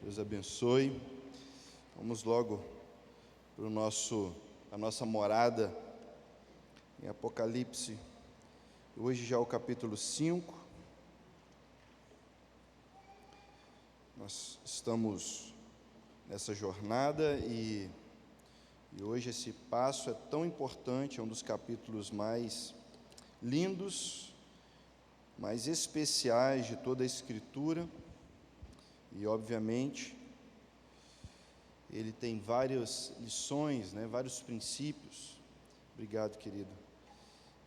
Deus abençoe. Vamos logo para a nossa morada em Apocalipse. Hoje já é o capítulo 5. Nós estamos nessa jornada e hoje esse passo é tão importante, é um dos capítulos mais lindos, mais especiais de toda a Escritura. E, obviamente, ele tem várias lições, vários princípios. Obrigado, querido.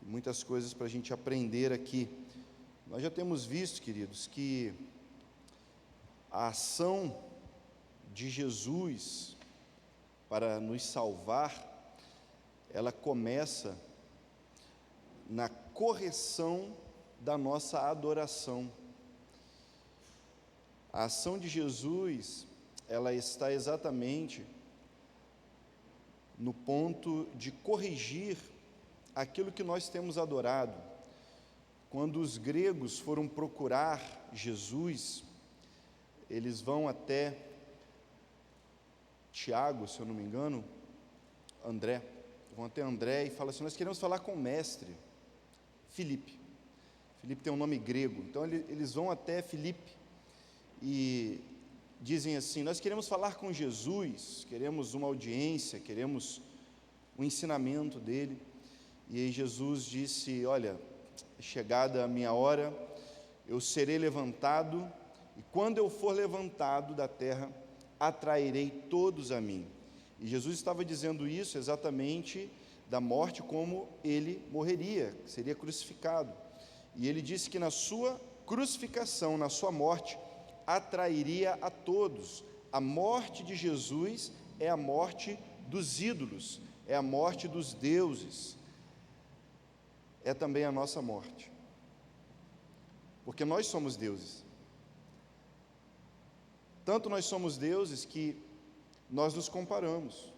E muitas coisas para a gente aprender aqui. Nós já temos visto, queridos, que a ação de Jesus para nos salvar, ela começa na correção da nossa adoração. A ação de Jesus, ela está exatamente no ponto de corrigir aquilo que nós temos adorado. Quando os gregos foram procurar Jesus, eles vão até Tiago, se eu não me engano, vão até André e falam assim: nós queremos falar com o mestre, Filipe. Filipe tem um nome grego, então eles vão até Filipe e dizem assim: nós queremos falar com Jesus, queremos uma audiência, queremos um ensinamento dele. E aí Jesus disse: olha, chegada a minha hora, eu serei levantado, e quando eu for levantado da terra, atrairei todos a mim. E Jesus estava dizendo isso exatamente da morte, como ele morreria, seria crucificado. E ele disse que na sua crucificação, na sua morte, atrairia a todos. A morte de Jesus é a morte dos ídolos, é a morte dos deuses, é também a nossa morte, porque nós somos deuses. Tanto nós somos deuses que nós nos comparamos,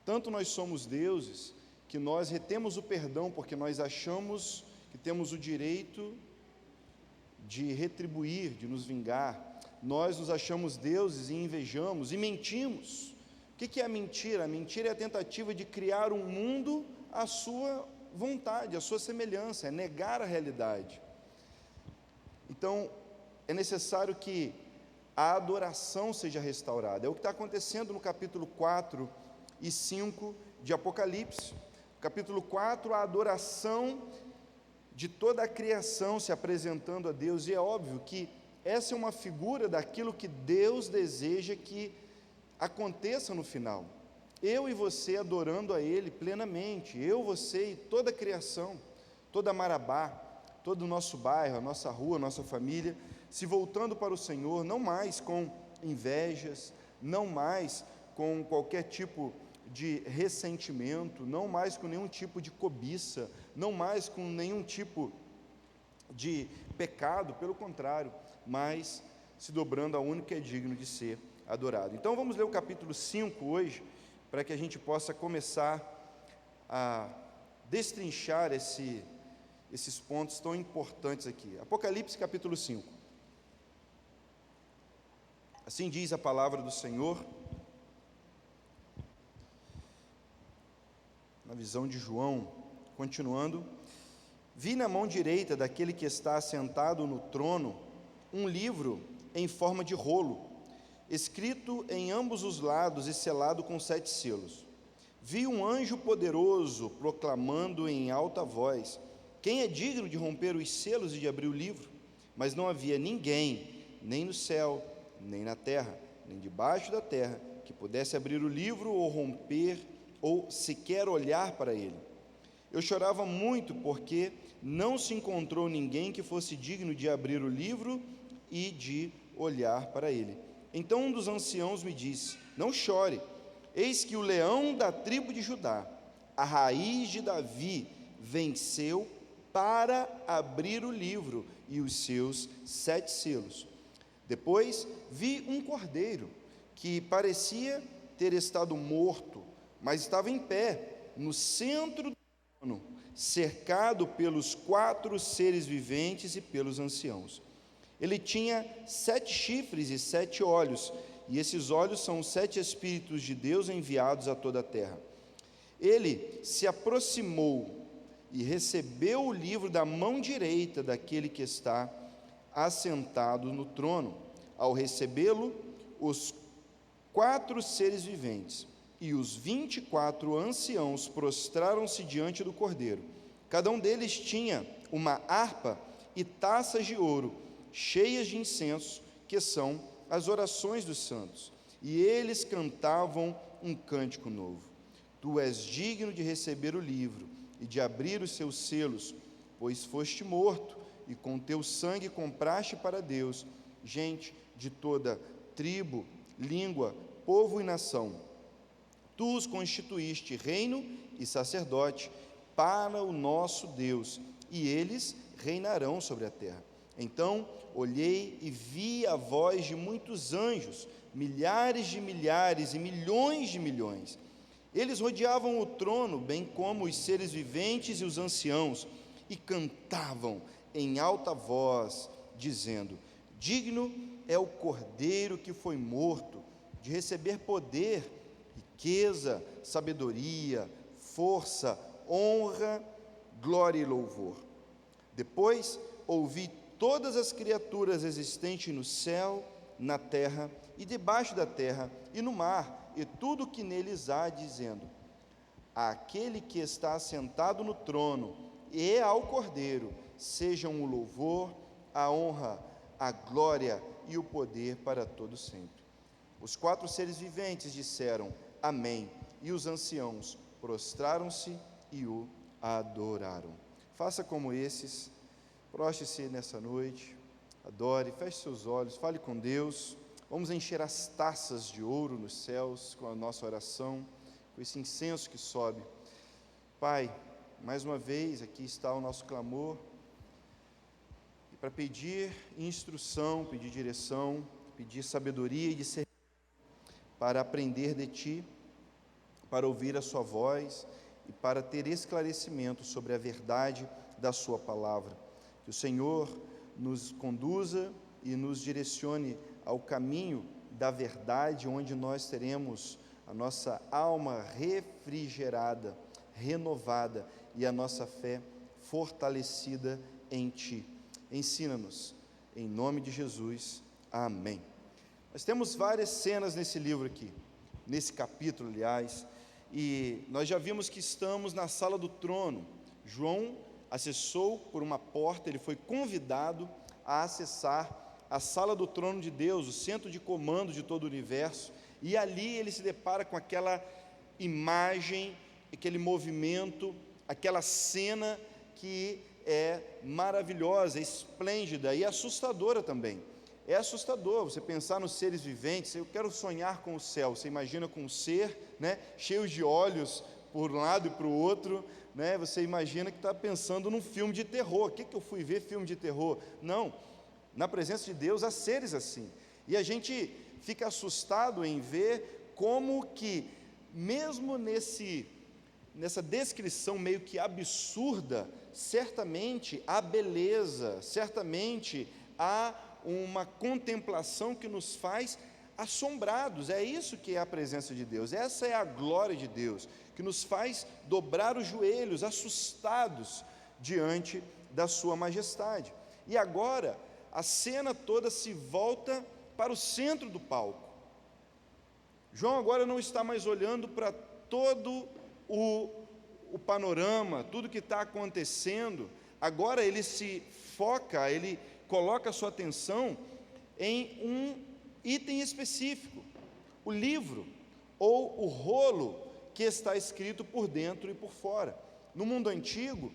tanto nós somos deuses que nós retemos o perdão, porque nós achamos que temos o direito de retribuir, de nos vingar. Nós nos achamos deuses e invejamos e mentimos. O que é a mentira? A mentira é a tentativa de criar um mundo à sua vontade, à sua semelhança, é negar a realidade. Então, é necessário que a adoração seja restaurada. É o que está acontecendo no capítulo 4 e 5 de Apocalipse. No capítulo 4, a adoração de toda a criação se apresentando a Deus, e é óbvio que essa é uma figura daquilo que Deus deseja que aconteça no final. Eu e você adorando a Ele plenamente, eu, você e toda a criação, toda Marabá, todo o nosso bairro, a nossa rua, a nossa família, se voltando para o Senhor, não mais com invejas, não mais com qualquer tipo de ressentimento, não mais com nenhum tipo de cobiça, não mais com nenhum tipo de pecado, pelo contrário, mas se dobrando ao único que é digno de ser adorado. Então vamos ler o capítulo 5 hoje, para que a gente possa começar a destrinchar esses pontos tão importantes aqui. Apocalipse capítulo 5. Assim diz a palavra do Senhor, na visão de João, continuando: vi na mão direita daquele que está assentado no trono um livro em forma de rolo, escrito em ambos os lados e selado com 7 selos. Vi um anjo poderoso proclamando em alta voz: quem é digno de romper os selos e de abrir o livro? Mas não havia ninguém, nem no céu, nem na terra, nem debaixo da terra, que pudesse abrir o livro ou romper, ou sequer olhar para ele. Eu chorava muito, porque não se encontrou ninguém que fosse digno de abrir o livro e de olhar para ele. Então um dos anciãos me disse: não chore, eis que o leão da tribo de Judá, a raiz de Davi, venceu para abrir o livro e os seus 7 selos. Depois vi um cordeiro que parecia ter estado morto, mas estava em pé no centro do trono, cercado pelos 4 seres viventes e pelos anciãos. Ele tinha 7 chifres e 7 olhos, e esses olhos são os 7 Espíritos de Deus enviados a toda a terra. Ele se aproximou e recebeu o livro da mão direita daquele que está assentado no trono. Ao recebê-lo, os 4 seres viventes e os 24 anciãos prostraram-se diante do Cordeiro. Cada um deles tinha uma harpa e taças de ouro, cheias de incenso, que são as orações dos santos. E eles cantavam um cântico novo. Tu és digno de receber o livro e de abrir os seus selos, pois foste morto, e com teu sangue compraste para Deus gente de toda tribo, língua, povo e nação. Tu os constituíste reino e sacerdote para o nosso Deus, e eles reinarão sobre a terra. Então olhei e vi a voz de muitos anjos, milhares de milhares e milhões de milhões. Eles rodeavam o trono, bem como os seres viventes e os anciãos, e cantavam em alta voz, dizendo: digno é o Cordeiro que foi morto, de receber poder, riqueza, sabedoria, força, honra, glória e louvor. Depois ouvi todas as criaturas existentes no céu, na terra e debaixo da terra e no mar, e tudo que neles há, dizendo: àquele que está assentado no trono e ao Cordeiro sejam o louvor, a honra, a glória e o poder para todo sempre. Os 4 seres viventes disseram: amém, e os anciãos prostraram-se e o adoraram. Faça como esses, prostre-se nessa noite, adore, feche seus olhos, fale com Deus. Vamos encher as taças de ouro nos céus com a nossa oração, com esse incenso que sobe. Pai, mais uma vez aqui está o nosso clamor, e para pedir instrução, pedir direção, pedir sabedoria e discernimento para aprender de Ti, para ouvir a Sua voz e para ter esclarecimento sobre a verdade da Sua palavra. Que o Senhor nos conduza e nos direcione ao caminho da verdade, onde nós teremos a nossa alma refrigerada, renovada e a nossa fé fortalecida em Ti. Ensina-nos, em nome de Jesus, amém. Nós temos várias cenas nesse livro aqui, nesse capítulo, aliás, e nós já vimos que estamos na sala do trono. João acessou por uma porta, ele foi convidado a acessar a sala do trono de Deus, o centro de comando de todo o universo, e ali ele se depara com aquela imagem, aquele movimento, aquela cena que é maravilhosa, esplêndida e assustadora também. É assustador você pensar nos seres viventes. Eu quero sonhar com o céu. Você imagina com um ser, cheio de olhos por um lado e para o outro, você imagina que está pensando num filme de terror. O que eu fui ver filme de terror? Não. Na presença de Deus há seres assim, e a gente fica assustado em ver como que, mesmo nessa descrição meio que absurda, certamente há beleza, certamente há uma contemplação que nos faz assombrados. É isso que é a presença de Deus, essa é a glória de Deus, que nos faz dobrar os joelhos, assustados diante da sua majestade. E agora a cena toda se volta para o centro do palco. João agora não está mais olhando para todo o panorama, tudo que está acontecendo. Agora ele se foca, ele coloca a sua atenção em um item específico: o livro, ou o rolo que está escrito por dentro e por fora. No mundo antigo,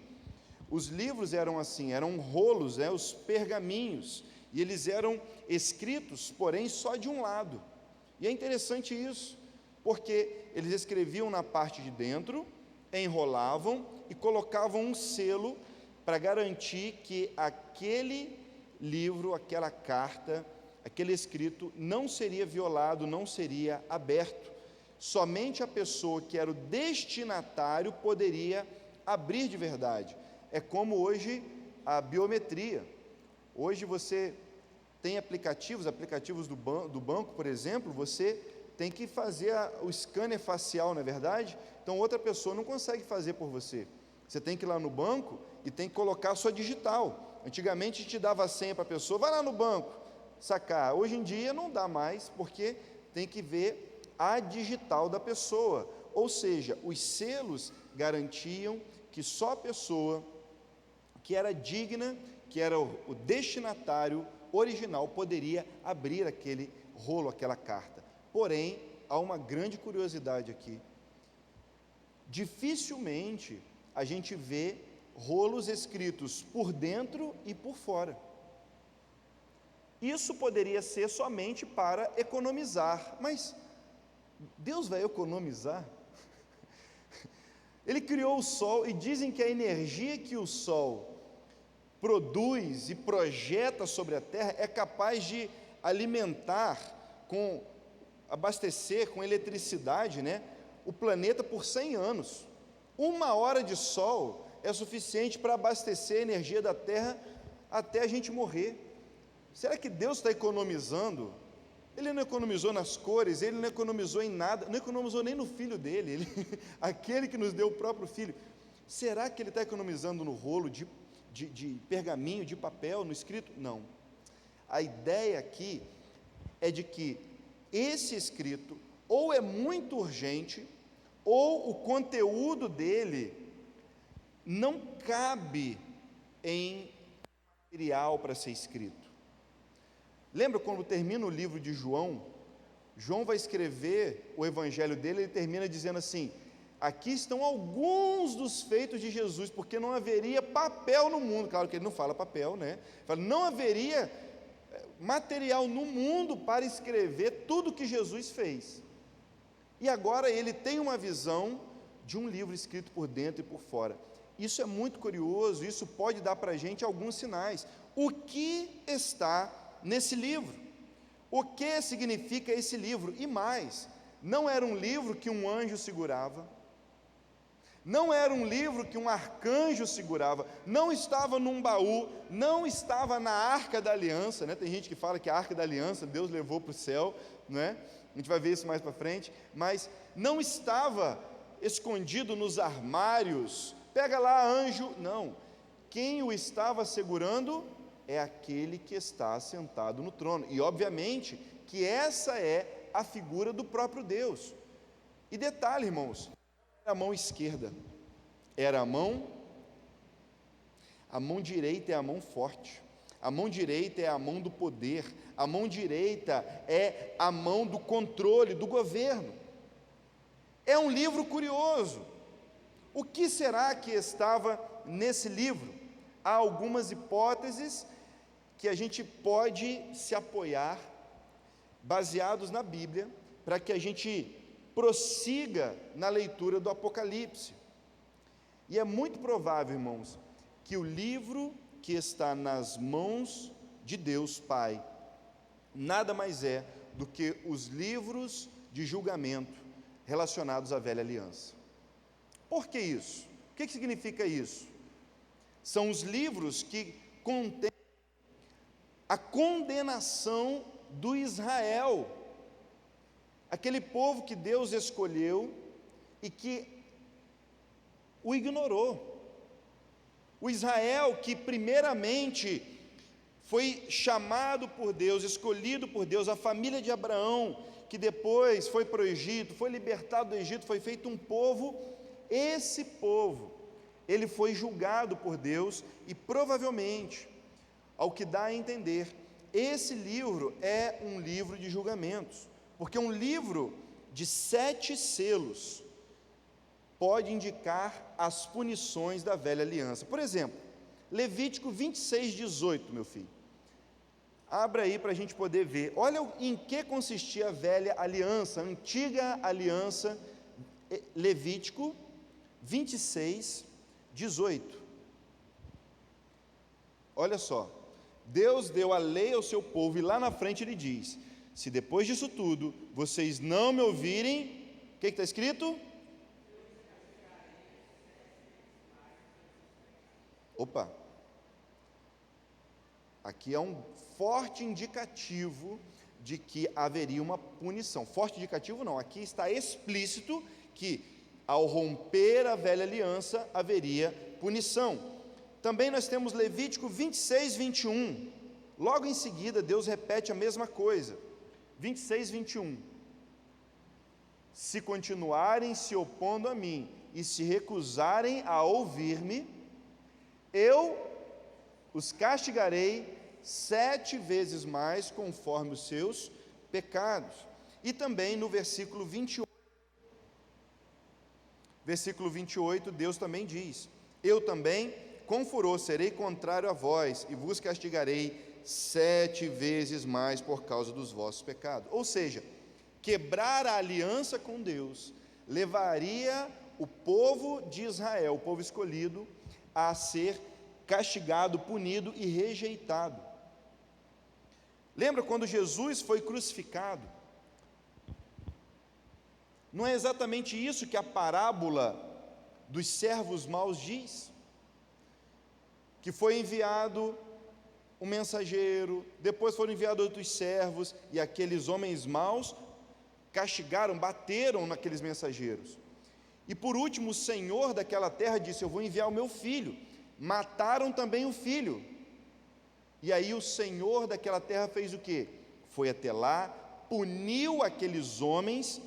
os livros eram assim, eram rolos, os pergaminhos, e eles eram escritos, porém, só de um lado. E é interessante isso, porque eles escreviam na parte de dentro, enrolavam e colocavam um selo para garantir que aquele livro, aquela carta, aquele escrito não seria violado, não seria aberto. Somente a pessoa que era o destinatário poderia abrir de verdade. É como hoje a biometria. Hoje você Tem aplicativos do banco, por exemplo, você tem que fazer o scanner facial, não é verdade? Então, outra pessoa não consegue fazer por você. Você tem que ir lá no banco e tem que colocar a sua digital. Antigamente, a gente dava a senha para a pessoa, vai lá no banco, sacar. Hoje em dia, não dá mais, porque tem que ver a digital da pessoa. Ou seja, os selos garantiam que só a pessoa que era digna, que era o destinatário original, poderia abrir aquele rolo, aquela carta. Porém, há uma grande curiosidade aqui. Dificilmente a gente vê rolos escritos por dentro e por fora. Isso poderia ser somente para economizar, mas Deus vai economizar? Ele criou o sol e dizem que a energia que o sol produz e projeta sobre a terra é capaz de alimentar, abastecer com eletricidade, né, o planeta por 100 anos. 1 hora de sol é suficiente para abastecer a energia da terra até a gente morrer. Será que Deus está economizando? Ele não economizou nas cores, Ele não economizou em nada, não economizou nem no Filho dele, aquele que nos deu o próprio Filho. Será que Ele está economizando no rolo de pergaminho, de papel, no escrito? Não. A ideia aqui é de que esse escrito ou é muito urgente, ou o conteúdo dele não cabe em material para ser escrito. Lembra quando termina o livro de João? João vai escrever o evangelho dele, ele termina dizendo assim: aqui estão alguns dos feitos de Jesus, porque não haveria papel no mundo. Claro que ele não fala papel, né? Fala, não haveria material no mundo para escrever tudo que Jesus fez. E agora ele tem uma visão de um livro escrito por dentro e por fora. Isso é muito curioso, isso pode dar para a gente alguns sinais. O que está nesse livro? O que significa esse livro? E mais, não era um livro que um anjo segurava, não era um livro que um arcanjo segurava, não estava num baú, não estava na Arca da Aliança, né? Tem gente que fala que a Arca da Aliança Deus levou para o céu, né? A gente vai ver isso mais para frente, mas não estava escondido nos armários, pega lá anjo, não. Quem o estava segurando é aquele que está sentado no trono, e obviamente que essa é a figura do próprio Deus. E detalhe, irmãos, a mão esquerda era a mão direita é a mão forte, a mão direita é a mão do poder, a mão direita é a mão do controle, do governo. É um livro curioso. O que será que estava nesse livro? Há algumas hipóteses que a gente pode se apoiar, baseados na Bíblia, para que a gente prossiga na leitura do Apocalipse. E é muito provável, irmãos, que o livro que está nas mãos de Deus Pai nada mais é do que os livros de julgamento relacionados à velha aliança. Por que isso? O que significa isso? São os livros que contêm a condenação do Israel, aquele povo que Deus escolheu e que o ignorou. O Israel que primeiramente foi chamado por Deus, escolhido por Deus, a família de Abraão, que depois foi para o Egito, foi libertado do Egito, foi feito um povo. Esse povo, ele foi julgado por Deus e provavelmente, ao que dá a entender, esse livro é um livro de julgamentos, porque um livro de 7 selos pode indicar as punições da velha aliança. Por exemplo, Levítico 26:18, meu filho. Abra aí para a gente poder ver. Olha em que consistia a velha aliança, a antiga aliança. Levítico 26:18. Olha só, Deus deu a lei ao seu povo e lá na frente ele diz: se depois disso tudo vocês não me ouvirem, o que está escrito? Opa, Aqui é um forte indicativo de que haveria uma punição. Forte indicativo não, aqui está explícito que ao romper a velha aliança haveria punição. Também nós temos Levítico 26, 21. Logo em seguida, Deus repete a mesma coisa. 26, 21. Se continuarem se opondo a mim e se recusarem a ouvir-me, eu os castigarei 7 vezes mais conforme os seus pecados. E também no versículo 28. Versículo 28, Deus também diz: eu também, com furor, serei contrário a vós, e vos castigarei 7 vezes mais por causa dos vossos pecados. Ou seja, quebrar a aliança com Deus levaria o povo de Israel, o povo escolhido, a ser castigado, punido e rejeitado. Lembra quando Jesus foi crucificado? Não é exatamente isso que a parábola dos servos maus diz? Que foi enviado um mensageiro, depois foram enviados outros servos, e aqueles homens maus castigaram, bateram naqueles mensageiros. E por último, o Senhor daquela terra disse: eu vou enviar o meu filho. Mataram também o filho. E aí o Senhor daquela terra fez o quê? Foi até lá, puniu aqueles homens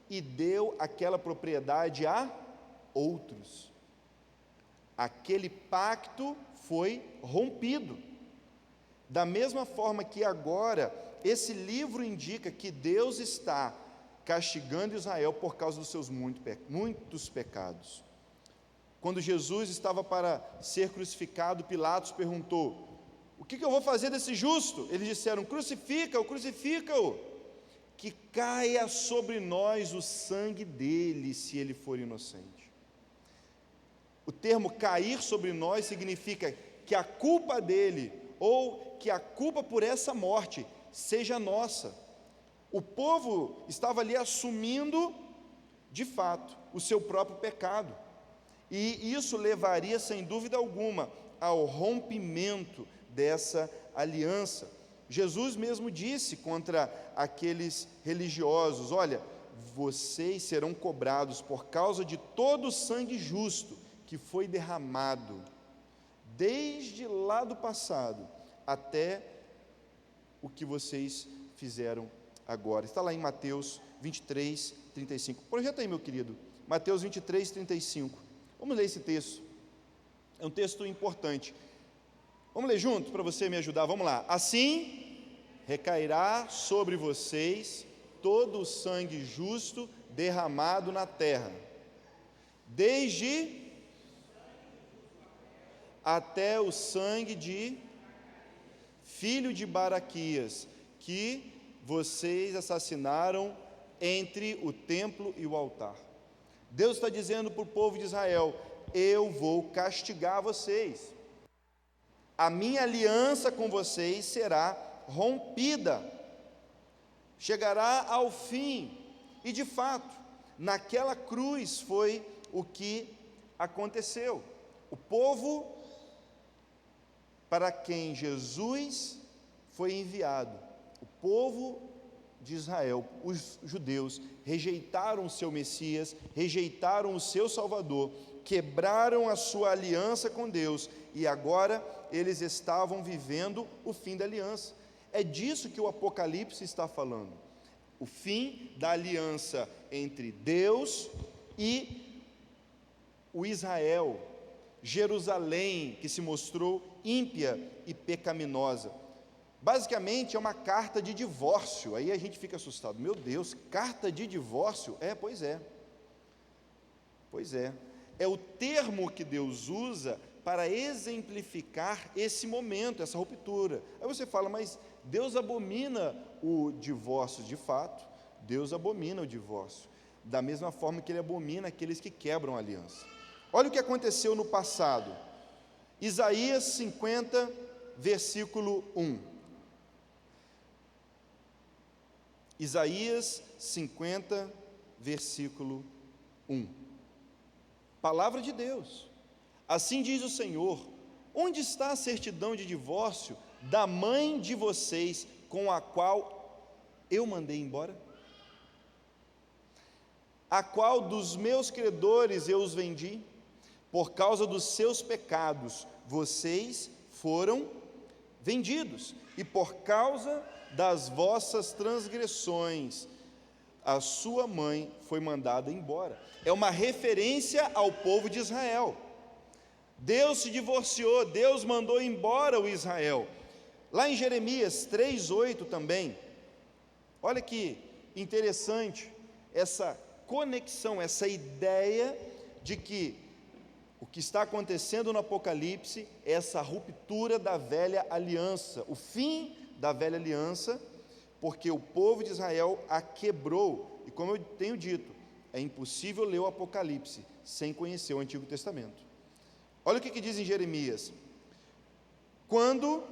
e deu aquela propriedade a outros. Aquele pacto foi rompido. Da mesma forma que agora, esse livro indica que Deus está castigando Israel por causa dos seus muitos pecados. Quando Jesus estava para ser crucificado, Pilatos perguntou: o que eu vou fazer desse justo? Eles disseram: crucifica-o, crucifica-o, que caia sobre nós o sangue dele, se ele for inocente. O termo cair sobre nós significa que a culpa dele, ou que a culpa por essa morte, seja nossa. O povo estava ali assumindo, de fato, o seu próprio pecado, e isso levaria, sem dúvida alguma, ao rompimento dessa aliança. Jesus mesmo disse contra aqueles religiosos: olha, vocês serão cobrados por causa de todo o sangue justo que foi derramado, desde lá do passado, até o que vocês fizeram agora. Está lá em Mateus 23, 35. Projeta aí, meu querido, Mateus 23, 35. Vamos ler esse texto, é um texto importante. Vamos ler junto para você me ajudar, vamos lá. Assim recairá sobre vocês todo o sangue justo derramado na terra, desde até o sangue de filho de Baraquias, que vocês assassinaram entre o templo e o altar. Deus está dizendo para o povo de Israel: eu vou castigar vocês, a minha aliança com vocês será rompida, chegará ao fim. E de fato, naquela cruz foi o que aconteceu. O povo para quem Jesus foi enviado, o povo de Israel, os judeus, rejeitaram o seu Messias, rejeitaram o seu Salvador, quebraram a sua aliança com Deus, e agora eles estavam vivendo o fim da aliança. É disso que o Apocalipse está falando, o fim da aliança entre Deus e o Israel, Jerusalém, que se mostrou ímpia e pecaminosa. Basicamente é uma carta de divórcio. Aí a gente fica assustado: meu Deus, carta de divórcio? Pois é, é o termo que Deus usa para exemplificar esse momento, essa ruptura. Aí você fala: mas Deus abomina o divórcio. De fato, Deus abomina o divórcio, da mesma forma que Ele abomina aqueles que quebram a aliança. Olha o que aconteceu no passado. Isaías 50, versículo 1. Isaías 50, versículo 1. Palavra de Deus. Assim diz o Senhor: onde está a certidão de divórcio da mãe de vocês, com a qual eu mandei embora? A qual dos meus credores eu os vendi? Por causa dos seus pecados, vocês foram vendidos, e por causa das vossas transgressões, a sua mãe foi mandada embora. É uma referência ao povo de Israel. Deus se divorciou, Deus mandou embora o Israel. Lá em Jeremias 3:8 também, olha que interessante essa conexão, essa ideia de que o que está acontecendo no Apocalipse é essa ruptura da velha aliança, o fim da velha aliança, porque o povo de Israel a quebrou. E como eu tenho dito, é impossível ler o Apocalipse sem conhecer o Antigo Testamento. Olha o que diz em Jeremias: quando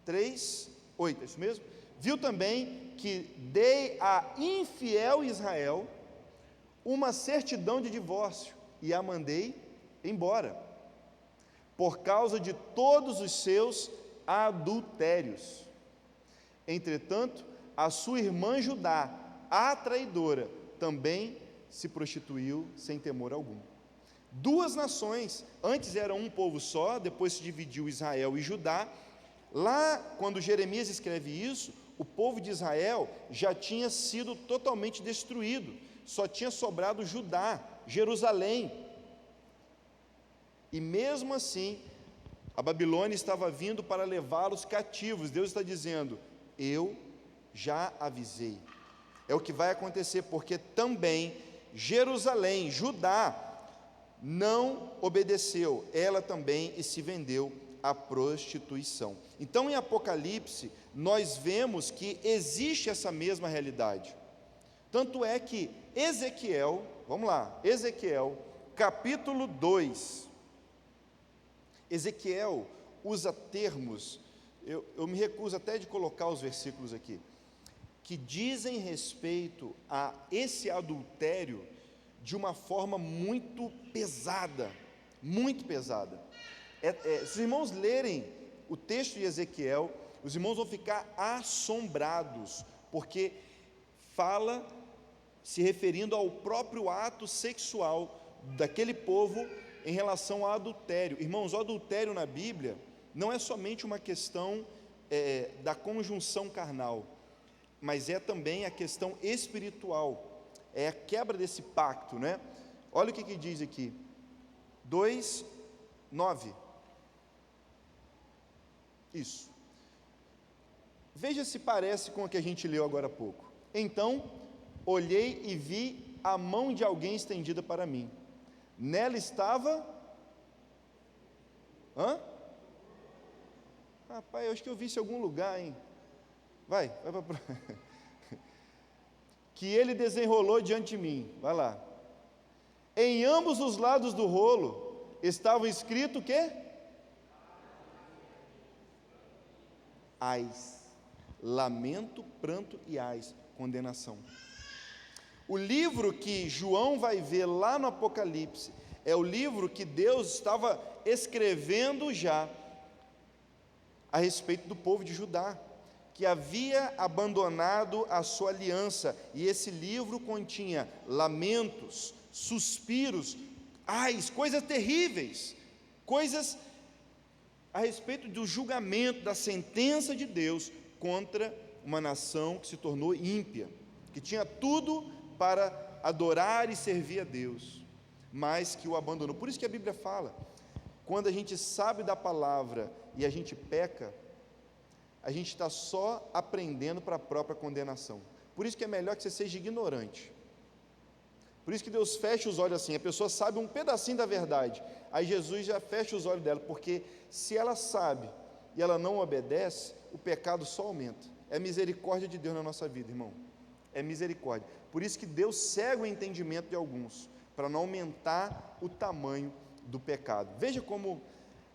3:8, é isso mesmo? Viu também que dei a infiel Israel uma certidão de divórcio e a mandei embora, por causa de todos os seus adultérios. Entretanto, a sua irmã Judá, a traidora, também se prostituiu sem temor algum. Duas nações, antes era um povo só, depois se dividiu Israel e Judá. Lá, quando Jeremias escreve isso, o povo de Israel já tinha sido totalmente destruído, só tinha sobrado Judá, Jerusalém. E mesmo assim, a Babilônia estava vindo para levá-los cativos. Deus está dizendo: eu já avisei, é o que vai acontecer, porque também Jerusalém, Judá, não obedeceu, ela também, e se vendeu à prostituição. Então, em Apocalipse, nós vemos que existe essa mesma realidade. Tanto é que Ezequiel, vamos lá, Ezequiel, capítulo 2, Ezequiel usa termos, eu me recuso até de colocar os versículos aqui, que dizem respeito a esse adultério de uma forma muito pesada, muito pesada. Se os irmãos lerem o texto de Ezequiel, os irmãos vão ficar assombrados, porque fala se referindo ao próprio ato sexual daquele povo em relação ao adultério. Irmãos, o adultério na Bíblia não é somente uma questão da conjunção carnal, mas é também a questão espiritual, é a quebra desse pacto, né? Olha o que diz aqui, 2:9, isso, veja se parece com o que a gente leu agora há pouco. Então, olhei e vi a mão de alguém estendida para mim, nela estava, rapaz, eu acho que eu vi isso em algum lugar, hein? Vai para que ele desenrolou diante de mim, vai lá. Em ambos os lados do rolo estava escrito o quê? Ais, lamento, pranto e ais, condenação. O livro que João vai ver lá no Apocalipse é o livro que Deus estava escrevendo já a respeito do povo de Judá, que havia abandonado a sua aliança, e esse livro continha lamentos, suspiros, ais, coisas terríveis, coisas a respeito do julgamento, da sentença de Deus contra uma nação que se tornou ímpia, que tinha tudo para adorar e servir a Deus, mas que o abandonou. Por isso que a Bíblia fala, quando a gente sabe da palavra e a gente peca, a gente está só aprendendo para a própria condenação. Por isso que é melhor que você seja ignorante. Por isso que Deus fecha os olhos assim, a pessoa sabe um pedacinho da verdade, aí Jesus já fecha os olhos dela, porque se ela sabe e ela não obedece, o pecado só aumenta. É misericórdia de Deus na nossa vida, irmão, é misericórdia. Por isso que Deus cega o entendimento de alguns, para não aumentar o tamanho do pecado. Veja como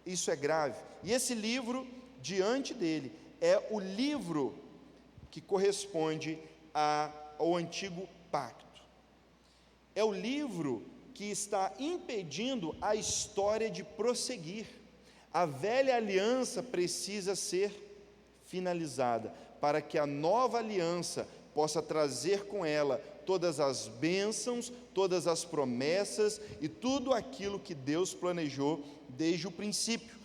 isso é grave. E esse livro, diante dele, é o livro que corresponde ao antigo pacto. É o livro que está impedindo a história de prosseguir. A velha aliança precisa ser finalizada, para que a nova aliança possa trazer com ela todas as bênçãos, todas as promessas e tudo aquilo que Deus planejou desde o princípio.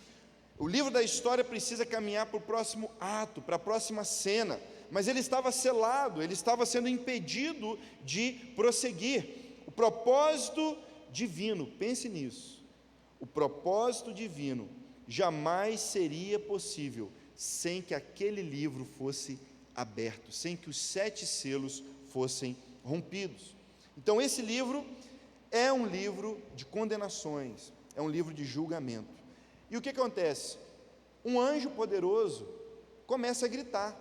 O livro da história precisa caminhar para o próximo ato, para a próxima cena, mas ele estava selado, ele estava sendo impedido de prosseguir. O propósito divino, pense nisso, o propósito divino jamais seria possível sem que aquele livro fosse aberto, sem que os 7 selos fossem rompidos. Então esse livro é um livro de condenações, é um livro de julgamento. E o que acontece? Um anjo poderoso começa a gritar,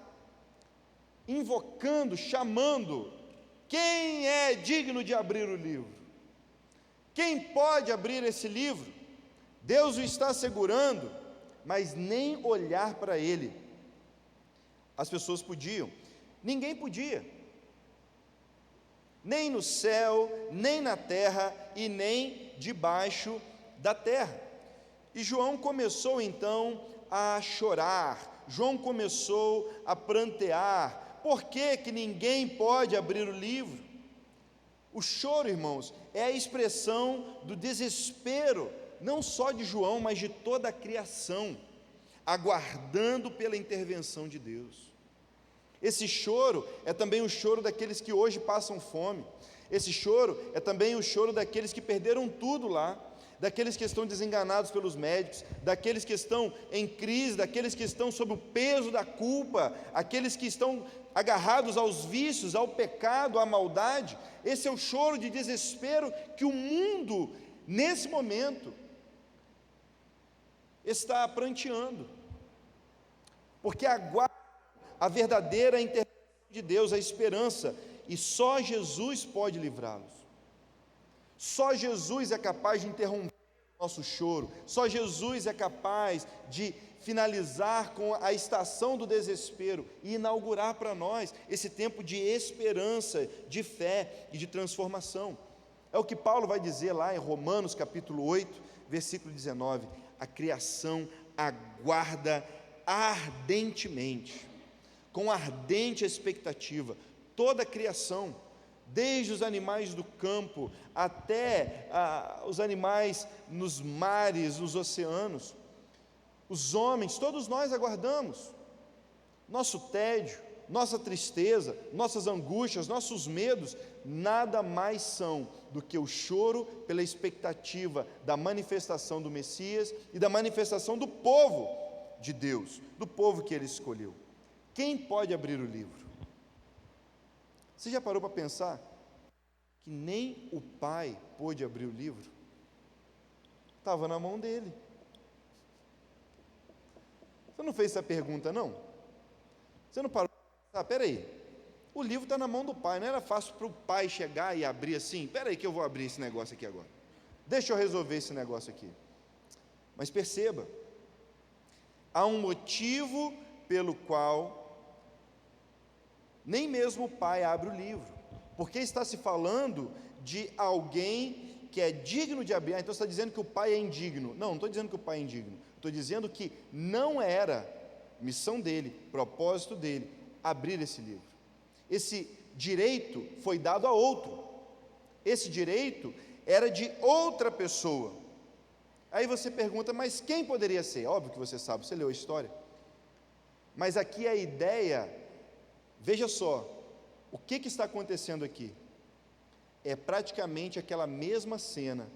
invocando, chamando: quem é digno de abrir o livro? Quem pode abrir esse livro? Deus o está segurando, mas nem olhar para ele as pessoas podiam. Ninguém podia, nem no céu, nem na terra e nem debaixo da terra. E João começou então a chorar, João começou a prantear. Por que que ninguém pode abrir o livro? O choro, irmãos, é a expressão do desespero, não só de João, mas de toda a criação, aguardando pela intervenção de Deus. Esse choro é também o choro daqueles que hoje passam fome. Esse choro é também o choro daqueles que perderam tudo lá, daqueles que estão desenganados pelos médicos, daqueles que estão em crise, daqueles que estão sob o peso da culpa, aqueles que estão agarrados aos vícios, ao pecado, à maldade. Esse é o choro de desespero que o mundo, nesse momento, está pranteando, porque aguarda a verdadeira intervenção de Deus, a esperança, e só Jesus pode livrá-los. Só Jesus é capaz de interromper o nosso choro, só Jesus é capaz de finalizar com a estação do desespero e inaugurar para nós esse tempo de esperança, de fé e de transformação. É o que Paulo vai dizer lá em Romanos capítulo 8, versículo 19: a criação aguarda ardentemente, com ardente expectativa, toda a criação, desde os animais do campo até os animais nos mares, nos oceanos, os homens, todos nós aguardamos. Nosso tédio, nossa tristeza, nossas angústias, nossos medos, nada mais são do que o choro pela expectativa da manifestação do Messias e da manifestação do povo de Deus, do povo que Ele escolheu. Quem pode abrir o livro? Você já parou para pensar que nem o Pai pôde abrir o livro? Estava na mão dele. Você não fez essa pergunta, não? Você não parou para pensar, peraí, o livro está na mão do Pai, não era fácil para o Pai chegar e abrir assim? Peraí que eu vou abrir esse negócio aqui agora, deixa eu resolver esse negócio aqui. Mas perceba, há um motivo pelo qual nem mesmo o Pai abre o livro, porque está se falando de alguém que é digno de abrir. Então você está dizendo que o Pai é indigno. Não estou dizendo que o Pai é indigno, estou dizendo que não era missão dele, propósito dele, abrir esse livro. Esse direito foi dado a outro, esse direito era de outra pessoa. Aí você pergunta, mas quem poderia ser? Óbvio que você sabe, você leu a história. Mas aqui a ideia, veja só, o que está acontecendo aqui? É praticamente aquela mesma cena,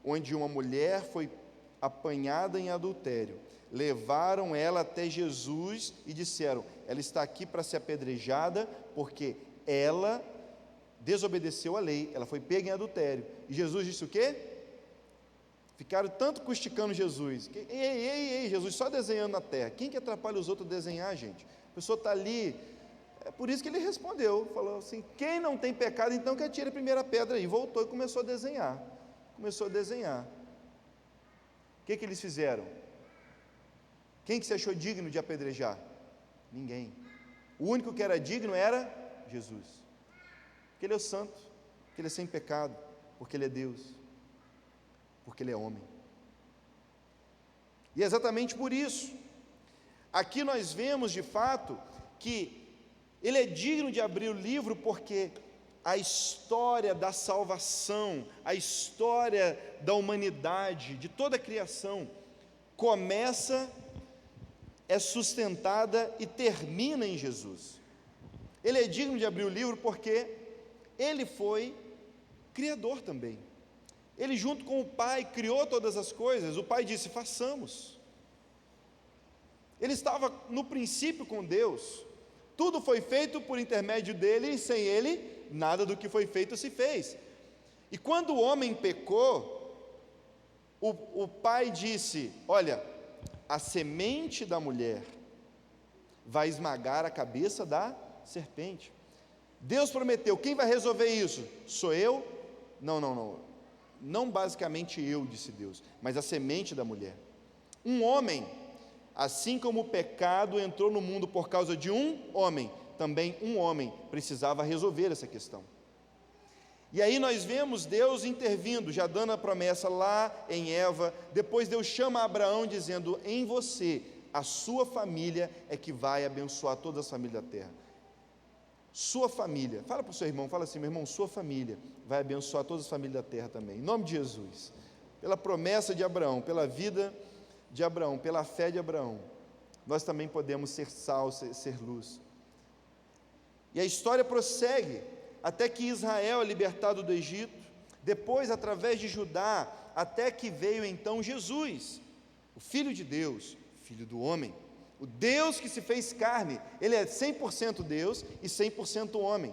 onde uma mulher foi apanhada em adultério, levaram ela até Jesus e disseram, ela está aqui para ser apedrejada, porque ela desobedeceu a lei, ela foi pega em adultério. E Jesus disse o quê? Ficaram tanto custicando Jesus, ei, Jesus só desenhando na terra, quem que atrapalha os outros a desenhar, gente? A pessoa está ali, é por isso que ele respondeu, falou assim, quem não tem pecado, então que atire a primeira pedra, e voltou e começou a desenhar, o que eles fizeram? Quem que se achou digno de apedrejar? Ninguém. O único que era digno era Jesus, porque Ele é o santo, porque Ele é sem pecado, porque Ele é Deus, porque Ele é homem. E é exatamente por isso, aqui nós vemos de fato que ele é digno de abrir o livro, porque a história da salvação, a história da humanidade, de toda a criação, começa, é sustentada e termina em Jesus. Ele é digno de abrir o livro porque ele foi criador também. Ele, junto com o Pai, criou todas as coisas. O Pai disse: façamos. Ele estava no princípio com Deus. Tudo foi feito por intermédio dele, e sem ele, nada do que foi feito se fez. E quando o homem pecou, o Pai disse: olha, a semente da mulher vai esmagar a cabeça da serpente. Deus prometeu. Quem vai resolver isso? Sou eu? Não basicamente eu, disse Deus, mas a semente da mulher. Um homem, assim como o pecado entrou no mundo por causa de um homem, também um homem precisava resolver essa questão. E aí nós vemos Deus intervindo, já dando a promessa lá em Eva. Depois Deus chama Abraão dizendo: em você, a sua família é que vai abençoar todas as famílias da terra. Sua família, fala para o seu irmão, fala assim: meu irmão, sua família vai abençoar todas as famílias da terra também, em nome de Jesus. Pela promessa de Abraão, pela vida de Abraão, pela fé de Abraão, nós também podemos ser sal, ser luz. E a história prossegue, até que Israel é libertado do Egito, depois através de Judá, até que veio então Jesus, o Filho de Deus, Filho do homem, o Deus que se fez carne. Ele é 100% Deus e 100% homem.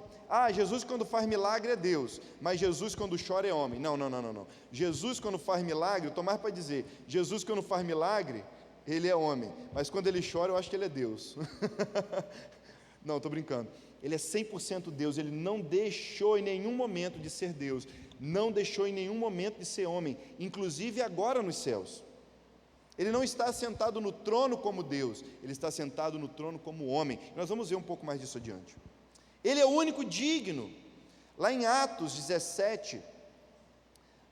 Jesus quando faz milagre é Deus, mas Jesus quando chora é homem. Não. Jesus quando faz milagre, eu estou mais para dizer, Jesus quando faz milagre, ele é homem, mas quando ele chora eu acho que ele é Deus. Não, estou brincando. Ele é 100% Deus, ele não deixou em nenhum momento de ser Deus, não deixou em nenhum momento de ser homem, inclusive agora nos céus. Ele não está sentado no trono como Deus, ele está sentado no trono como homem. Nós vamos ver um pouco mais disso adiante. Ele é o único digno. Lá em Atos 17,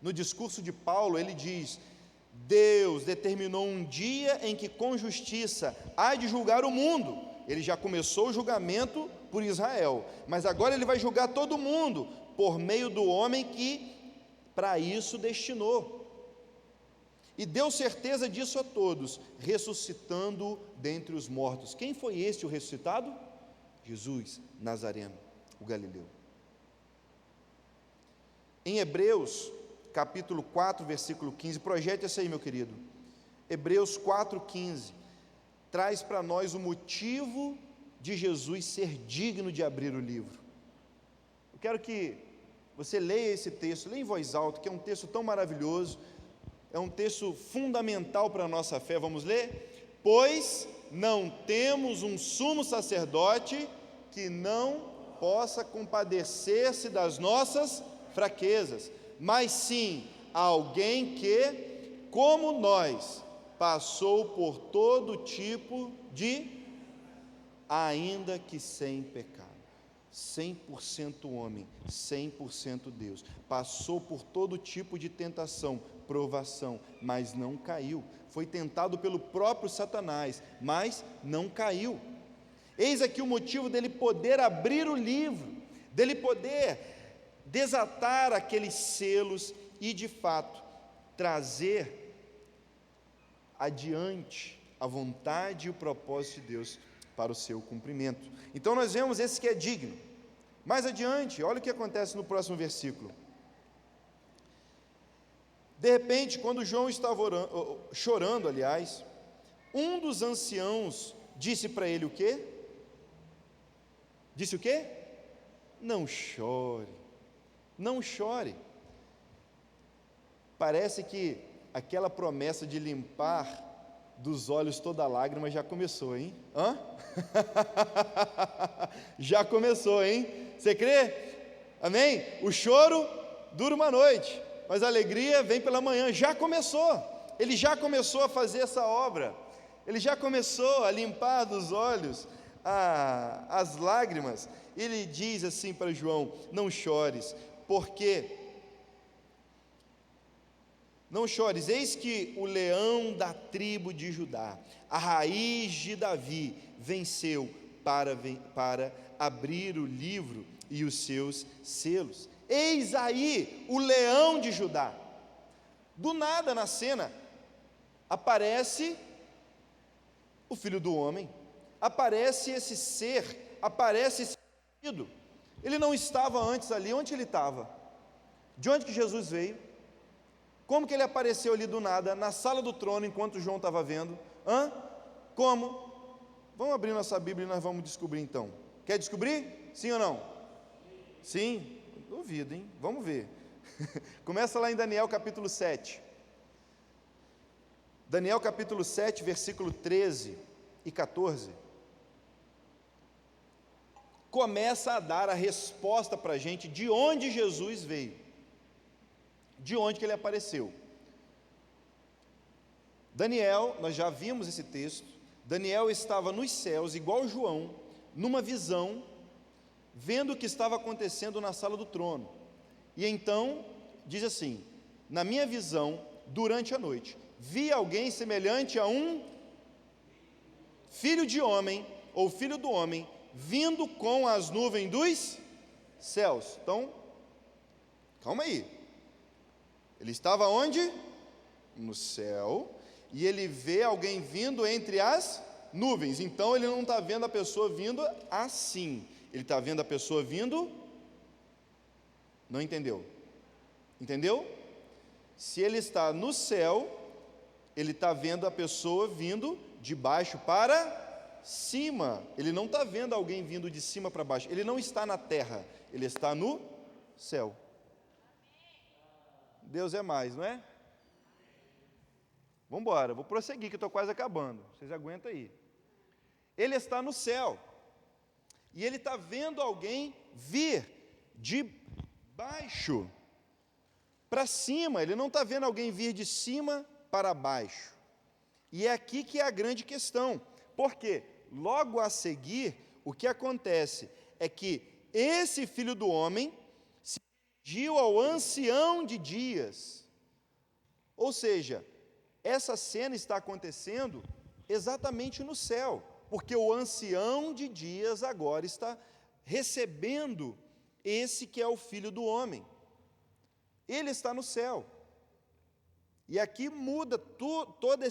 no discurso de Paulo, ele diz: Deus determinou um dia em que com justiça há de julgar o mundo. Ele já começou o julgamento por Israel, mas agora ele vai julgar todo mundo, por meio do homem que para isso destinou. E deu certeza disso a todos, ressuscitando dentre os mortos. Quem foi este o ressuscitado? Jesus Nazareno, o Galileu. Em Hebreus, capítulo 4, versículo 15, projete esse aí, meu querido. Hebreus 4,15, traz para nós o motivo de Jesus ser digno de abrir o livro. Eu quero que você leia esse texto, leia em voz alta, que é um texto tão maravilhoso, é um texto fundamental para a nossa fé. Vamos ler? Pois não temos um sumo sacerdote que não possa compadecer-se das nossas fraquezas, mas sim alguém que, como nós, passou por todo tipo de, ainda que sem pecado. 100% homem, 100% Deus, passou por todo tipo de tentação, provação, mas não caiu. Foi tentado pelo próprio Satanás, mas não caiu. Eis aqui o motivo dele poder abrir o livro, dele poder desatar aqueles selos e, de fato, trazer adiante a vontade e o propósito de Deus para o seu cumprimento. Então nós vemos esse que é digno. Mais adiante, olha o que acontece no próximo versículo. De repente, quando João estava chorando, um dos anciãos disse para ele o quê? Disse o quê? Não chore, não chore. Parece que aquela promessa de limpar dos olhos toda lágrima já começou, hein? Já começou, hein? Você crê? Amém? O choro dura uma noite, mas a alegria vem pela manhã. Já começou. Ele já começou a fazer essa obra. Ele já começou a limpar dos olhos as lágrimas. Ele diz assim para João: não chores, porque não chores, eis que o leão da tribo de Judá, a raiz de Davi, venceu para abrir o livro e os seus selos. Eis aí o leão de Judá. Do nada na cena aparece o Filho do Homem, aparece esse ser, aparece esse indivíduo. Ele não estava antes ali. Onde ele estava? De onde que Jesus veio? Como que ele apareceu ali do nada, na sala do trono, enquanto João estava vendo? Como? Vamos abrir nossa Bíblia e nós vamos descobrir então. Quer descobrir? Sim ou não? Sim? Duvido, hein? Vamos ver. Começa lá em Daniel capítulo 7. Daniel capítulo 7, versículo 13 e 14. Começa a dar a resposta para a gente de onde Jesus veio, de onde que ele apareceu. Daniel, nós já vimos esse texto, Daniel estava nos céus, igual João, numa visão, vendo o que estava acontecendo na sala do trono. E então, diz assim: na minha visão, durante a noite, vi alguém semelhante a um filho de homem, ou filho do homem, vindo com as nuvens dos céus. Então, calma aí. Ele estava onde? No céu, e ele vê alguém vindo entre as nuvens. Então ele não está vendo a pessoa vindo assim, ele está vendo a pessoa vindo. Não entendeu? Entendeu? Se ele está no céu, ele está vendo a pessoa vindo de baixo para cima. Ele não está vendo alguém vindo de cima para baixo. Ele não está na terra, ele está no céu. Deus é mais, não é? Vamos embora, vou prosseguir que estou quase acabando. Vocês aguentam aí. Ele está no céu, e ele está vendo alguém vir de baixo para cima. Ele não está vendo alguém vir de cima para baixo. E é aqui que é a grande questão, porque logo a seguir, o que acontece é que esse Filho do Homem se dirigiu ao ancião de dias. Ou seja, essa cena está acontecendo exatamente no céu, porque o ancião de dias agora está recebendo esse que é o Filho do Homem. Ele está no céu. E aqui muda toda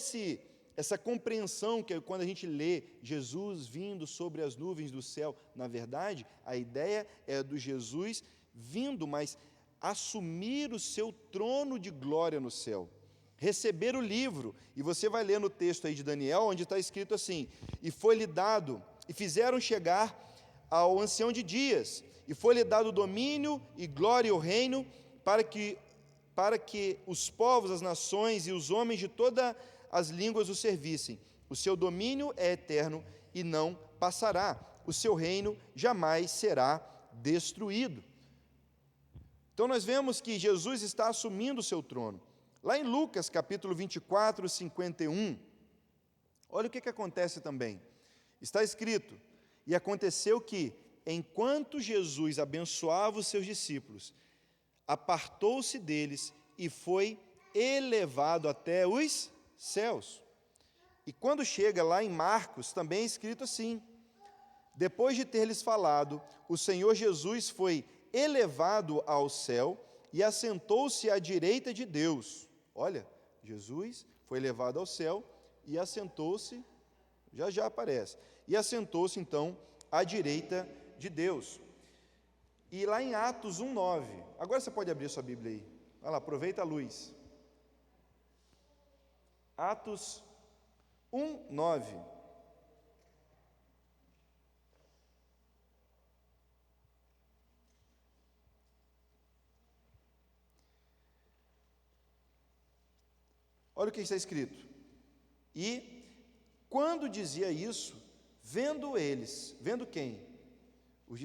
essa compreensão, que quando a gente lê Jesus vindo sobre as nuvens do céu, na verdade, a ideia é do Jesus vindo, mas assumir o seu trono de glória no céu, receber o livro. E você vai ler no texto aí de Daniel, onde está escrito assim: e foi-lhe dado, e fizeram chegar ao ancião de dias, e foi-lhe dado domínio e glória e o reino, para que os povos, as nações e os homens de todas as línguas o servissem. O seu domínio é eterno e não passará, o seu reino jamais será destruído. Então nós vemos que Jesus está assumindo o seu trono. Lá em Lucas capítulo 24, 51, olha o que acontece também. Está escrito: e aconteceu que, enquanto Jesus abençoava os seus discípulos, apartou-se deles e foi elevado até os céus. E quando chega lá em Marcos, também é escrito assim: depois de ter-lhes falado, o Senhor Jesus foi elevado ao céu e assentou-se à direita de Deus. Olha, Jesus foi elevado ao céu e assentou-se, já aparece, e assentou-se então à direita de Deus. E lá em Atos 1:9, agora você pode abrir sua Bíblia aí, vai lá, aproveita a luz. Atos 1:9. Olha o que está escrito: e quando dizia isso, vendo eles, vendo quem? Os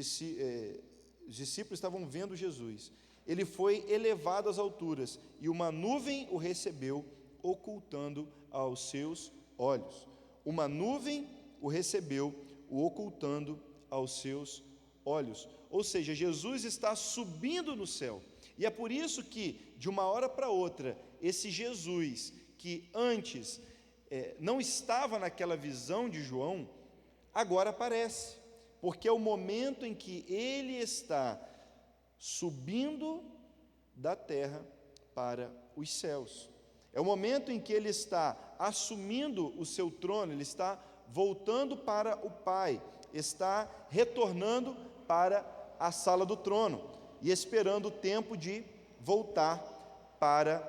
discípulos estavam vendo Jesus. Ele foi elevado às alturas, e uma nuvem o recebeu, ocultando aos seus olhos. Uma nuvem o recebeu, o ocultando aos seus olhos. Ou seja, Jesus está subindo no céu. E é por isso que, de uma hora para outra, esse Jesus, que antes não estava naquela visão de João, agora aparece, porque é o momento em que ele está subindo da terra para os céus. É o momento em que ele está assumindo o seu trono, ele está voltando para o Pai, está retornando para a sala do trono e esperando o tempo de voltar para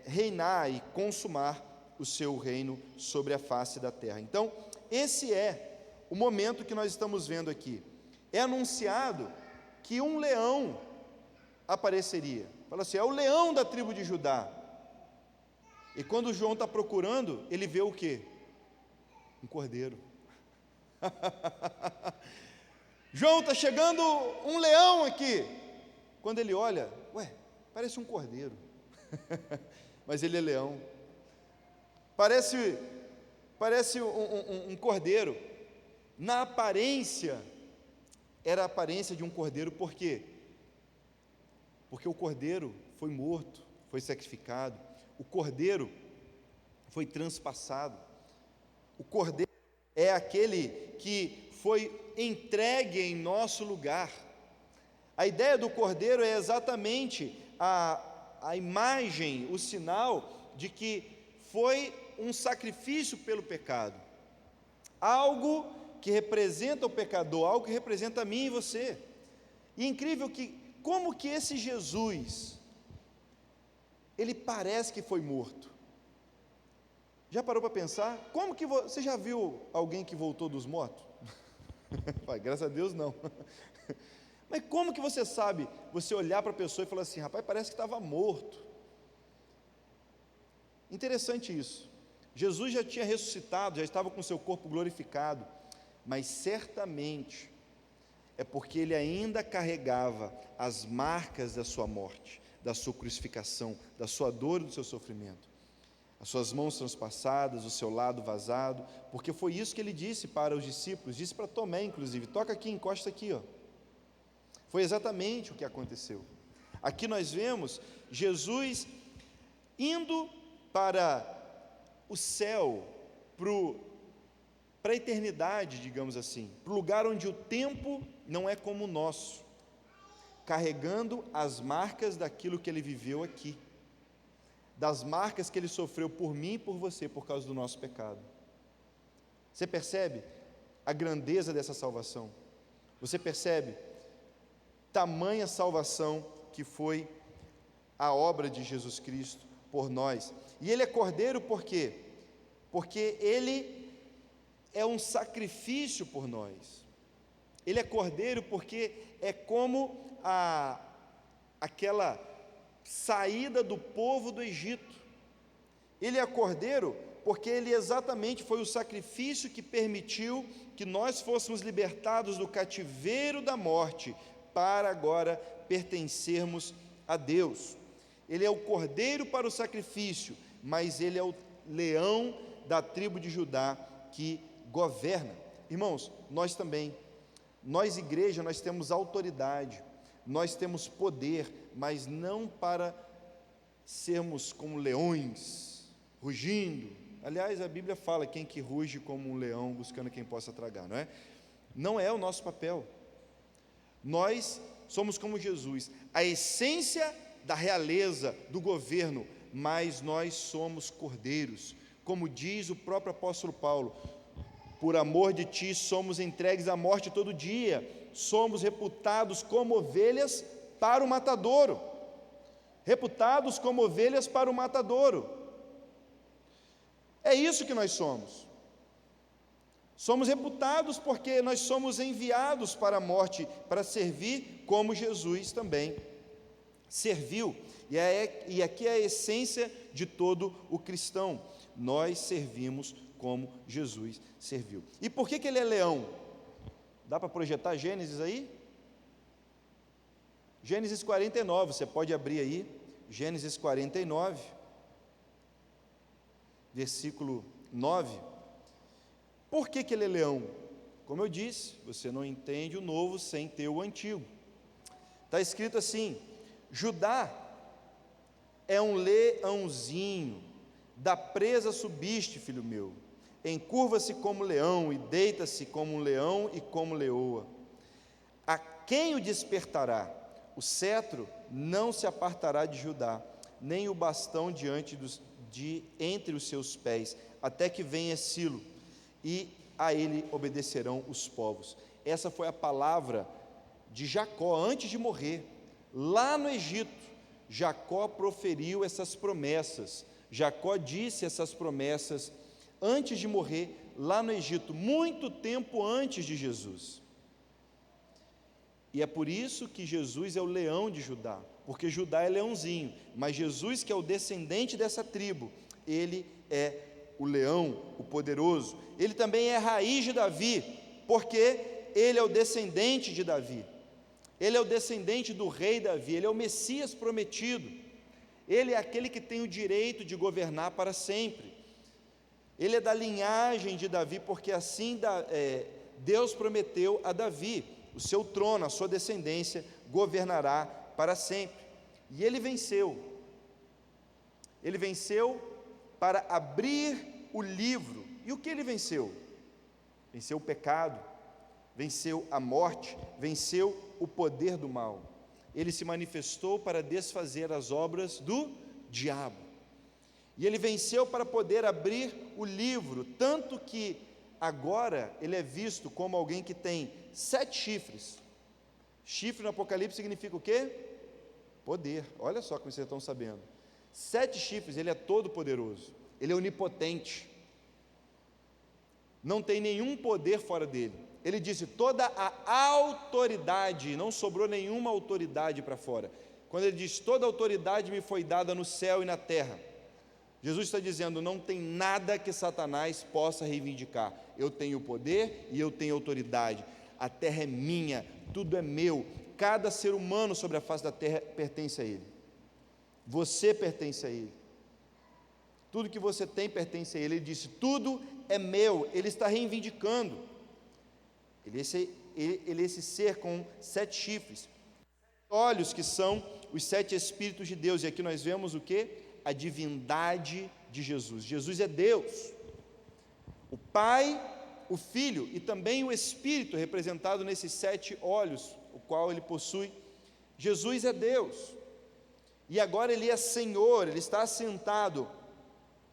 reinar e consumar o seu reino sobre a face da terra. Então, esse é o momento que nós estamos vendo aqui. É anunciado que um leão apareceria. Fala assim, é o leão da tribo de Judá. E quando João está procurando, ele vê o quê? Um cordeiro. João, está chegando um leão aqui. Quando ele olha, parece um cordeiro. Mas ele é leão. Parece um cordeiro. Na aparência, era a aparência de um cordeiro, por quê? Porque o cordeiro foi morto, foi sacrificado, o cordeiro foi transpassado, o cordeiro é aquele que foi entregue em nosso lugar. A ideia do cordeiro é exatamente a imagem, o sinal de que foi um sacrifício pelo pecado, algo que representa o pecador, algo que representa a mim e você. E é incrível como que esse Jesus, ele parece que foi morto. Já parou para pensar? Como que você já viu alguém que voltou dos mortos? Graças a Deus não. Mas como que você sabe, você olhar para a pessoa e falar assim, rapaz, parece que estava morto. Interessante isso. Jesus já tinha ressuscitado, já estava com seu corpo glorificado, mas certamente é porque ele ainda carregava as marcas da sua morte, da sua crucificação, da sua dor e do seu sofrimento. As suas mãos transpassadas, o seu lado vazado, porque foi isso que ele disse para os discípulos, disse para Tomé inclusive, toca aqui, encosta aqui, ó. Foi exatamente o que aconteceu. Aqui nós vemos Jesus indo para o céu, para a eternidade, digamos assim, para o lugar onde o tempo não é como o nosso, carregando as marcas daquilo que ele viveu aqui, das marcas que ele sofreu por mim e por você, por causa do nosso pecado. Você percebe a grandeza dessa salvação? Você percebe tamanha salvação que foi a obra de Jesus Cristo por nós? E ele é cordeiro por quê? Porque ele é um sacrifício por nós. Ele é cordeiro porque é como aquela saída do povo do Egito. Ele é cordeiro porque ele exatamente foi o sacrifício que permitiu que nós fôssemos libertados do cativeiro da morte, para agora pertencermos a Deus. Ele é o cordeiro para o sacrifício, mas ele é o leão da tribo de Judá que governa. Irmãos, nós também, nós igreja, nós temos autoridade, nós temos poder, mas não para sermos como leões, rugindo. Aliás, a Bíblia fala, quem que ruge como um leão, buscando quem possa tragar, não é? Não é o nosso papel. Nós somos como Jesus, a essência da realeza, do governo, mas nós somos cordeiros, como diz o próprio apóstolo Paulo, por amor de ti somos entregues à morte todo dia, somos reputados como ovelhas para o matadouro, reputados como ovelhas para o matadouro. É isso que nós somos. Somos reputados porque nós somos enviados para a morte, para servir como Jesus também serviu. E aqui é a essência de todo o cristão. Nós servimos como Jesus serviu. E por que ele é leão? Dá para projetar Gênesis aí? Gênesis 49, você pode abrir aí, Gênesis 49, versículo 9. Por que ele é leão? Como eu disse, você não entende o novo sem ter o antigo. Está escrito assim: Judá é um leãozinho, da presa subiste, filho meu, encurva-se como leão e deita-se como um leão e como leoa. A quem o despertará? O cetro não se apartará de Judá, nem o bastão entre os seus pés, até que venha Silo, e a ele obedecerão os povos. Essa foi a palavra de Jacó antes de morrer, lá no Egito. Jacó proferiu essas promessas, Jacó disse essas promessas antes de morrer, lá no Egito, muito tempo antes de Jesus. E é por isso que Jesus é o leão de Judá, porque Judá é leãozinho, mas Jesus, que é o descendente dessa tribo, ele é o leão, o poderoso. Ele também é a raiz de Davi, porque ele é o descendente de Davi. Ele é o descendente do rei Davi, ele é o Messias prometido. Ele é aquele que tem o direito de governar para sempre. Ele é da linhagem de Davi, porque assim Deus prometeu a Davi: o seu trono, a sua descendência governará para sempre. E ele venceu. Ele venceu para abrir o livro. E o que ele venceu? Venceu o pecado, venceu a morte, venceu o poder do mal. Ele se manifestou para desfazer as obras do diabo. E ele venceu para poder abrir o livro, tanto que agora ele é visto como alguém que tem 7 chifres. Chifre no Apocalipse significa o quê? Poder. Olha só como vocês estão sabendo. 7 chifres, ele é todo poderoso, ele é onipotente, não tem nenhum poder fora dele. Ele disse: toda a autoridade, não sobrou nenhuma autoridade para fora. Quando ele diz: toda autoridade me foi dada no céu e na terra, Jesus está dizendo: não tem nada que Satanás possa reivindicar. Eu tenho poder e eu tenho autoridade. A terra é minha, tudo é meu. Cada ser humano sobre a face da terra pertence a Ele. Você pertence a Ele. Tudo que você tem pertence a Ele. Ele disse: tudo é meu. Ele está reivindicando. Ele é esse ser com 7 chifres, olhos, que são os 7 Espíritos de Deus. E aqui nós vemos o que? A divindade de Jesus. Jesus é Deus, o Pai, o Filho e também o Espírito, representado nesses 7 olhos, o qual ele possui. Jesus é Deus, e agora ele é Senhor, ele está assentado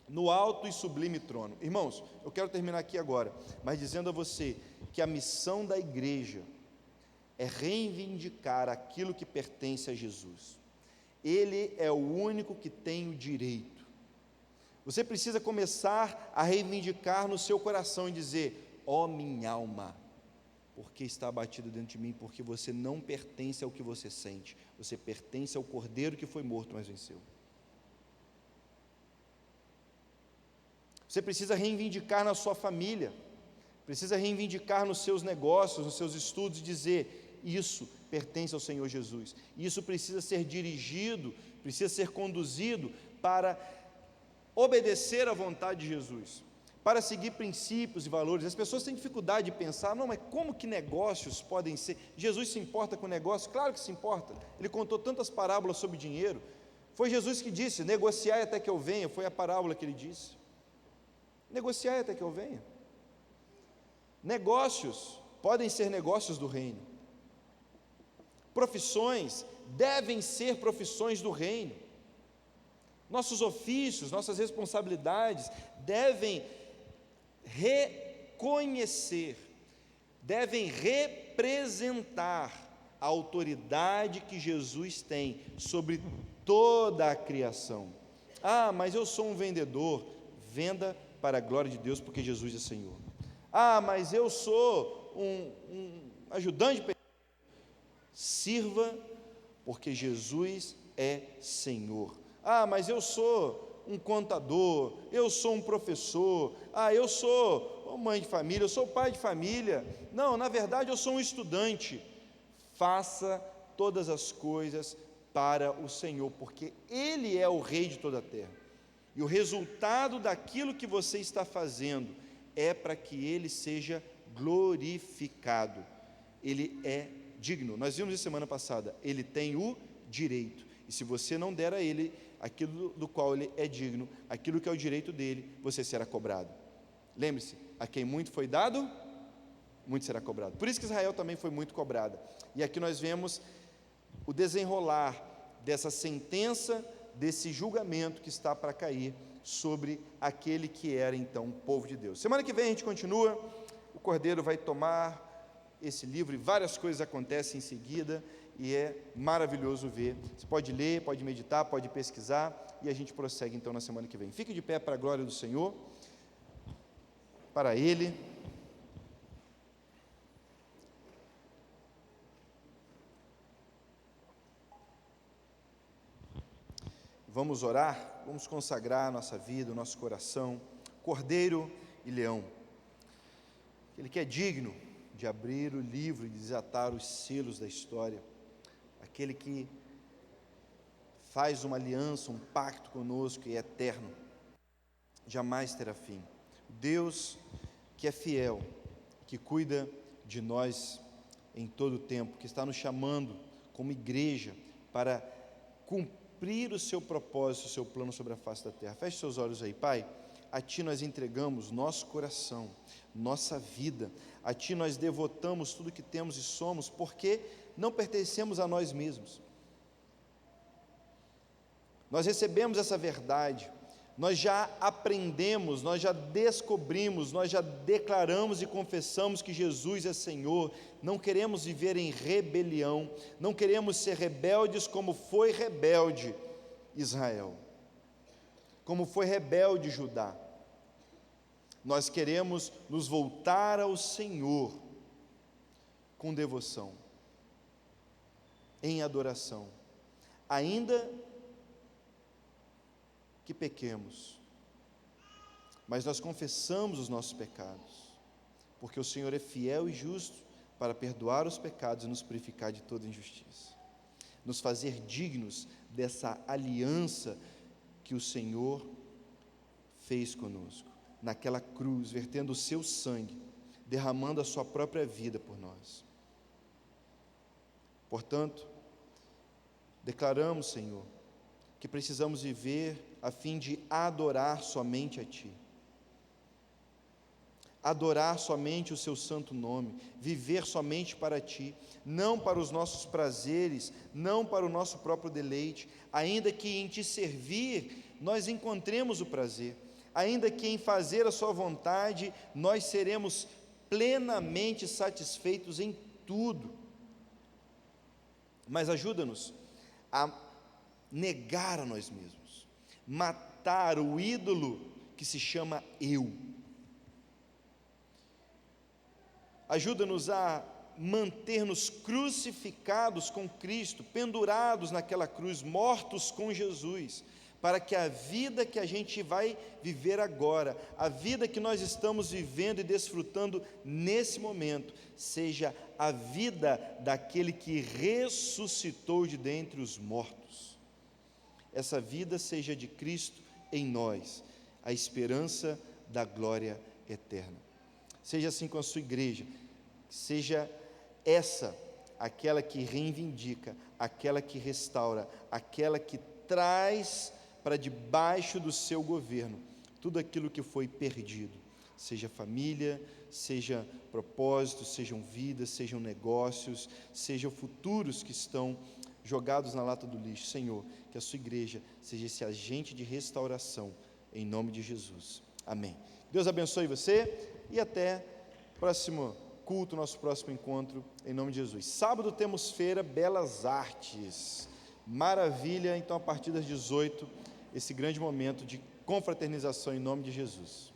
no alto e sublime trono. Irmãos, eu quero terminar aqui agora, mas dizendo a você que a missão da igreja é reivindicar aquilo que pertence a Jesus. Ele é o único que tem o direito. Você precisa começar a reivindicar no seu coração e dizer: ó minha alma, porque está abatido dentro de mim, porque você não pertence ao que você sente, você pertence ao Cordeiro que foi morto, mas venceu. Você precisa reivindicar na sua família, precisa reivindicar nos seus negócios, nos seus estudos, e dizer: isso pertence ao Senhor Jesus. Isso precisa ser dirigido, precisa ser conduzido para obedecer à vontade de Jesus, para seguir princípios e valores. As pessoas têm dificuldade de pensar: não, mas como que negócios podem ser? Jesus se importa com negócios? Claro que se importa. Ele contou tantas parábolas sobre dinheiro. Foi Jesus que disse: negociai até que eu venha. Foi a parábola que ele disse. Negociai até que eu venha. Negócios podem ser negócios do reino. Profissões devem ser profissões do reino. Nossos ofícios, nossas responsabilidades devem reconhecer, devem representar a autoridade que Jesus tem sobre toda a criação. Ah, mas eu sou um vendedor. Venda para a glória de Deus, porque Jesus é Senhor. Ah, mas eu sou um ajudante. Sirva, porque Jesus é Senhor. Ah, mas eu sou um contador, eu sou um professor, eu sou mãe de família, eu sou pai de família. Não, na verdade eu sou um estudante. Faça todas as coisas para o Senhor, porque Ele é o Rei de toda a terra. E o resultado daquilo que você está fazendo é para que Ele seja glorificado. Ele é digno. Nós vimos isso semana passada. Ele tem o direito. E se você não der a ele aquilo do qual ele é digno, aquilo que é o direito dele, você será cobrado. Lembre-se, a quem muito foi dado, muito será cobrado. Por isso que Israel também foi muito cobrada. E aqui nós vemos o desenrolar dessa sentença, desse julgamento que está para cair sobre aquele que era então o povo de Deus. Semana que vem a gente continua, o Cordeiro vai tomar esse livro e várias coisas acontecem em seguida, e é maravilhoso ver. Você pode ler, pode meditar, pode pesquisar, e a gente prossegue então na semana que vem. Fique de pé para a glória do Senhor, para Ele. Vamos orar, vamos consagrar a nossa vida, o nosso coração, Cordeiro e Leão, aquele que é digno de abrir o livro e desatar os selos da história, aquele que faz uma aliança, um pacto conosco e é eterno, jamais terá fim. Deus que é fiel, que cuida de nós em todo o tempo, que está nos chamando como igreja para cumprir o seu propósito, o seu plano sobre a face da terra. Feche seus olhos aí, Pai. A Ti nós entregamos nosso coração, nossa vida, a Ti nós devotamos tudo que temos e somos, porque não pertencemos a nós mesmos. Nós recebemos essa verdade, nós já aprendemos, nós já descobrimos, nós já declaramos e confessamos que Jesus é Senhor. Não queremos viver em rebelião, não queremos ser rebeldes como foi rebelde Israel, como foi rebelde Judá. Nós queremos nos voltar ao Senhor com devoção, em adoração, ainda que pequemos, mas nós confessamos os nossos pecados, porque o Senhor é fiel e justo para perdoar os pecados e nos purificar de toda injustiça, nos fazer dignos dessa aliança que o Senhor fez conosco, naquela cruz, vertendo o seu sangue, derramando a sua própria vida por nós. Portanto, declaramos, Senhor, que precisamos viver a fim de adorar somente a Ti, adorar somente o Seu santo nome, viver somente para Ti, não para os nossos prazeres, não para o nosso próprio deleite, ainda que em Te servir nós encontremos o prazer, ainda que em fazer a Sua vontade nós seremos plenamente satisfeitos em tudo, mas ajuda-nos a negar a nós mesmos, matar o ídolo que se chama eu. Ajuda-nos a manter-nos crucificados com Cristo, pendurados naquela cruz, mortos com Jesus, para que a vida que a gente vai viver agora, a vida que nós estamos vivendo e desfrutando nesse momento, seja a vida daquele que ressuscitou de dentre os mortos. Essa vida seja de Cristo em nós, a esperança da glória eterna. Seja assim com a sua igreja, seja essa aquela que reivindica, aquela que restaura, aquela que traz para debaixo do seu governo tudo aquilo que foi perdido, seja família, seja propósitos, sejam vidas, sejam negócios, sejam futuros que estão jogados na lata do lixo. Senhor, que a sua igreja seja esse agente de restauração, em nome de Jesus. Amém. Deus abençoe você e até o próximo culto, nosso próximo encontro, em nome de Jesus. Sábado temos feira Belas Artes, maravilha, então a partir das 18, esse grande momento de confraternização em nome de Jesus.